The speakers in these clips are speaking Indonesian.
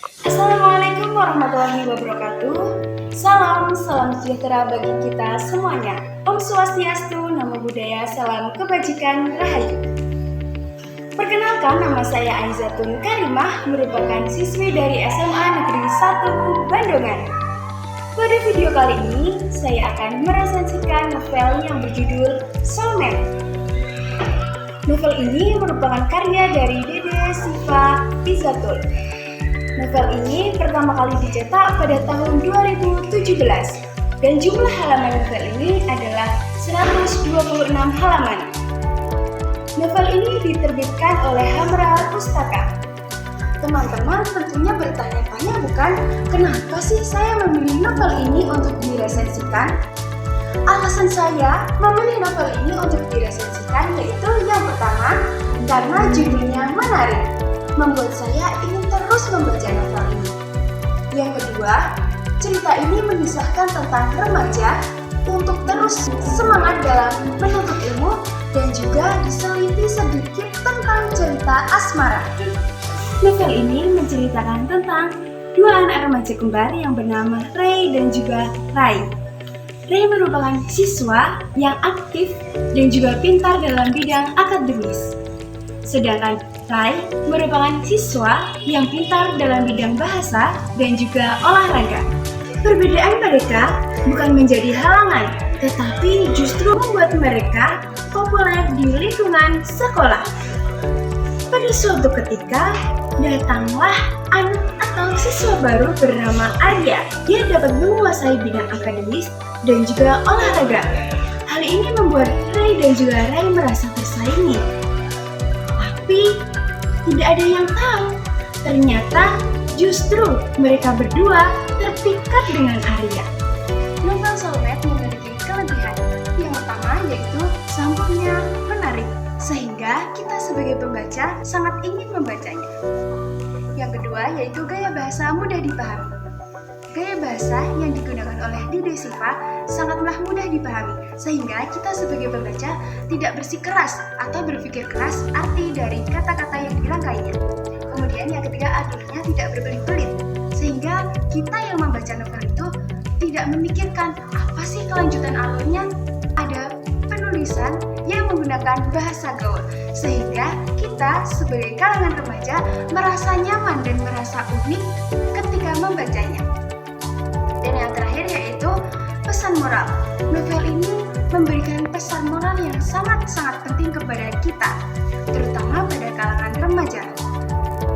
Assalamualaikum warahmatullahi wabarakatuh. Salam sejahtera bagi kita semuanya. Om Swastiastu, Namo Buddhaya, salam kebajikan, rahayu. Perkenalkan, nama saya Aizatun Karimah, merupakan siswi dari SMA Negeri 1 Bandungan. Pada video kali ini, saya akan meresensikan novel yang berjudul Soulmate. Novel ini merupakan karya dari Dede Siva Izatul. Novel ini pertama kali dicetak pada tahun 2017 dan jumlah halaman novel ini adalah 126 halaman. Novel ini diterbitkan oleh Hamra Pustaka. Teman-teman tentunya bertanya-tanya bukan, kenapa sih saya memilih novel ini untuk diresensikan? Alasan saya memilih novel ini untuk diresensikan yaitu yang pertama, karena judulnya menarik, membuat saya ingin terus membaca novel ini. Yang kedua, cerita ini mengisahkan tentang remaja untuk terus semangat dalam menuntut ilmu dan juga diseliti sedikit tentang cerita asmara. Novel ini menceritakan tentang dua anak remaja kembar yang bernama Ray dan juga Rai. Ray merupakan siswa yang aktif dan juga pintar dalam bidang akademis. Sedangkan Rai merupakan siswa yang pintar dalam bidang bahasa dan juga olahraga. Perbedaan mereka bukan menjadi halangan, tetapi justru membuat mereka populer di lingkungan sekolah. Pada suatu ketika, datanglah anak atau siswa baru bernama Arya. Dia dapat menguasai bidang akademis dan juga olahraga. Hal ini membuat Ray dan juga Rai merasa tersaingi. Tapi tidak ada yang tahu, ternyata justru mereka berdua terpikat dengan Arya. Novel Soulmate memiliki kelebihan. Yang pertama yaitu sampulnya menarik, sehingga kita sebagai pembaca sangat ingin membacanya. Yang kedua yaitu gaya bahasa mudah dipahami. Gaya bahasa yang digunakan oleh Dede Siva sangatlah mudah dipahami, sehingga kita sebagai pembaca tidak bersikeras atau berpikir keras arti dari kata-kata yang dirangkainya. Kemudian yang ketiga, alurnya tidak berbelit-belit, sehingga kita yang membaca novel itu tidak memikirkan apa sih kelanjutan alurnya. Ada penulisan yang menggunakan bahasa gaul, sehingga kita sebagai kalangan remaja merasa nyaman dan merasa unik ketika membacanya. Dan yang terakhir yaitu pesan moral. Novel ini memberikan pesan moral yang sangat-sangat penting kepada kita, terutama pada kalangan remaja.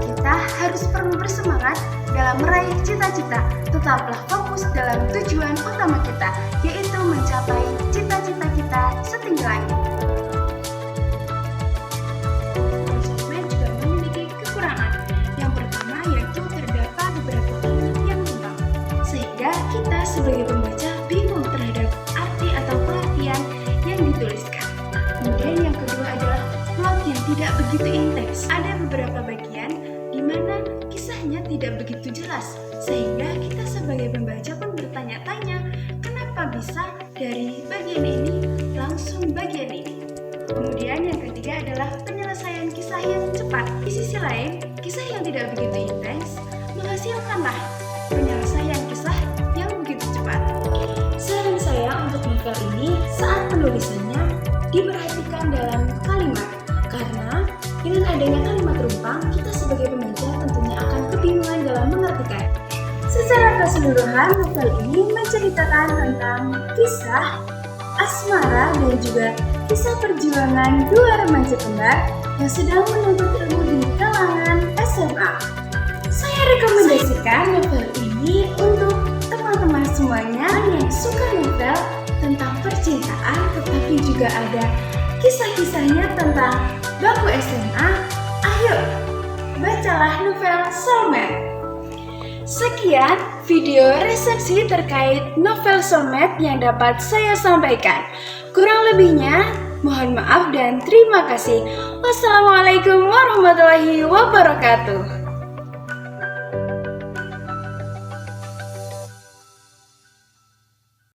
Kita harus perlu bersemangat dalam meraih cita-cita, tetaplah fokus dalam tujuan utama kita, yaitu mencapai cita-cita kita setinggi langit. Soulmate juga memiliki kekurangan. Yang pertama yaitu terdapat beberapa kalimat yang tumpang, sehingga kita sebagai pembaca bingung terhadap arti atau pengertian yang dituliskan. Kemudian yang kedua adalah plot yang tidak begitu intens. Ada beberapa bagian di mana kisahnya tidak begitu jelas, sehingga kita sebagai pembaca pun bertanya-tanya, kenapa bisa dari bagian ini langsung bagian ini. Kemudian yang ketiga adalah penyelesaian kisah yang cepat. Di sisi lain, kisah yang tidak begitu intens menghasilkanlah penyelesaian kisah yang begitu cepat. Saran saya untuk novel ini saat penulisannya diperhatikan dalam kalimat, karena dengan adanya kalimat rumpang, kita sebagai pembaca tentunya akan kebingungan dalam mengartikan. Secara keseluruhan, novel ini menceritakan tentang kisah asmara dan juga kisah perjuangan dua remaja kembar yang sedang menuntut ilmu di kalangan SMA. Saya rekomendasikan novel ini untuk teman-teman semuanya yang suka novel tentang percintaan, tetapi juga ada kisah-kisahnya tentang bangku SMA. Ayo, bacalah novel Soulmate. Sekian video resensi terkait novel Soulmate yang dapat saya sampaikan. Kurang lebihnya, mohon maaf dan terima kasih. Wassalamualaikum warahmatullahi wabarakatuh.